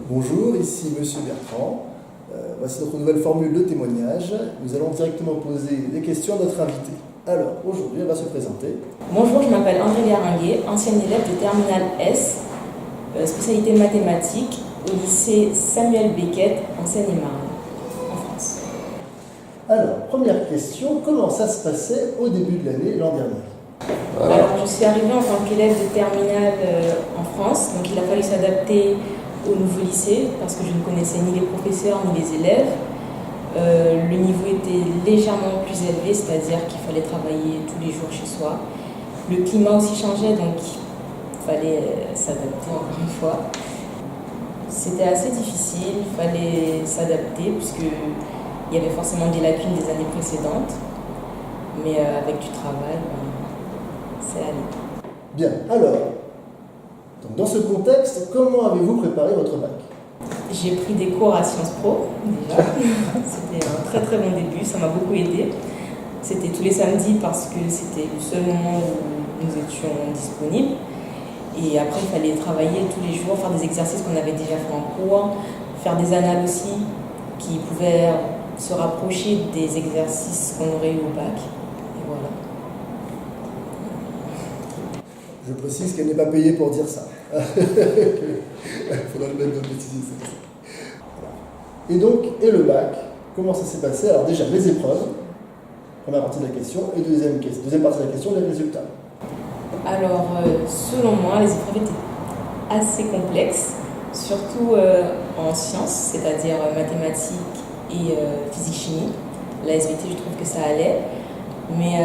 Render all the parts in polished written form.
Bonjour, ici Monsieur Bertrand. Voici notre nouvelle formule de témoignage. Nous allons directement poser des questions à notre invité. Alors, aujourd'hui, elle va se présenter. Bonjour, je m'appelle André Garinguet, ancienne élève de Terminale S, spécialité mathématiques, au lycée Samuel Beckett en Seine-et-Marne, en France. Alors, première question, comment ça se passait au début de l'année l'an dernier? Alors, je suis arrivée en tant qu'élève de Terminale en France, donc il a fallu s'adapter au nouveau lycée parce que je ne connaissais ni les professeurs ni les élèves. Le niveau était légèrement plus élevé, c'est-à-dire qu'il fallait travailler tous les jours chez soi. Le climat aussi changeait, donc il fallait s'adapter encore une fois. C'était assez difficile, il fallait s'adapter puisqu'il y avait forcément des lacunes des années précédentes. Mais avec du travail, c'est allé. Bien, alors, donc dans ce contexte, comment avez-vous préparé votre bac? J'ai pris des cours à Sciences Po, déjà. C'était un très très bon début, ça m'a beaucoup aidé. C'était tous les samedis parce que c'était le seul moment où nous étions disponibles. Et après, il fallait travailler tous les jours, faire des exercices qu'on avait déjà fait en cours, faire des annales aussi, qui pouvaient se rapprocher des exercices qu'on aurait eu au bac. Et voilà. Je précise qu'elle n'est pas payée pour dire ça. Il faudra le mettre de bêtises. Et donc, le bac, comment ça s'est passé? Alors déjà, les épreuves, première partie de la question, et deuxième partie de la question, les résultats. Alors, selon moi, les épreuves étaient assez complexes, surtout en sciences, c'est-à-dire mathématiques et physique-chimie. La SVT, je trouve que ça allait. Mais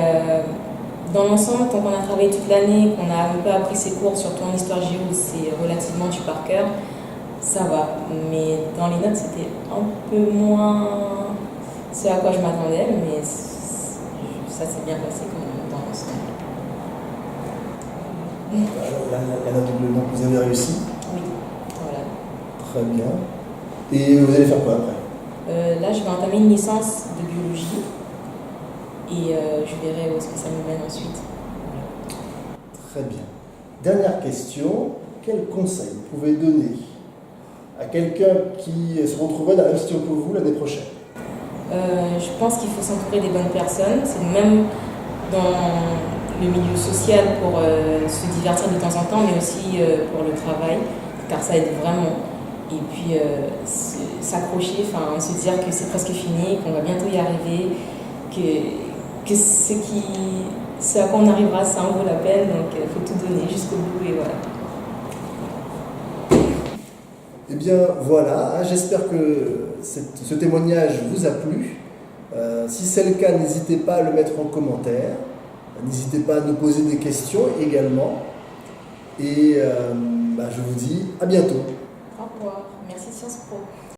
dans l'ensemble, quand on a travaillé toute l'année, qu'on a un peu appris ses cours, surtout en histoire géo, c'est relativement du par cœur, ça va. Mais dans les notes, c'était un peu moins ce à quoi je m'attendais, mais ça s'est bien passé quand même dans l'ensemble. La note double, donc vous avez réussi? Oui, voilà. Très bien. Et vous allez faire quoi après? Là, je vais entamer une licence de biologie et je verrai où est-ce que ça me mène ensuite. Voilà. Très bien. Dernière question. Quel conseil vous pouvez donner à quelqu'un qui se retrouverait dans la même situation que vous l'année prochaine? Je pense qu'il faut s'entourer des bonnes personnes. C'est même dans le milieu social pour se divertir de temps en temps, mais aussi pour le travail, car ça aide vraiment. Et puis s'accrocher, se dire que c'est presque fini, qu'on va bientôt y arriver, que ce à quoi on arrivera, ça en vaut la peine, donc il faut tout donner jusqu'au bout et voilà. Eh bien voilà, j'espère que ce témoignage vous a plu. Si c'est le cas, n'hésitez pas à le mettre en commentaire. N'hésitez pas à nous poser des questions également. Et je vous dis à bientôt. Au revoir. Merci Sciences Po.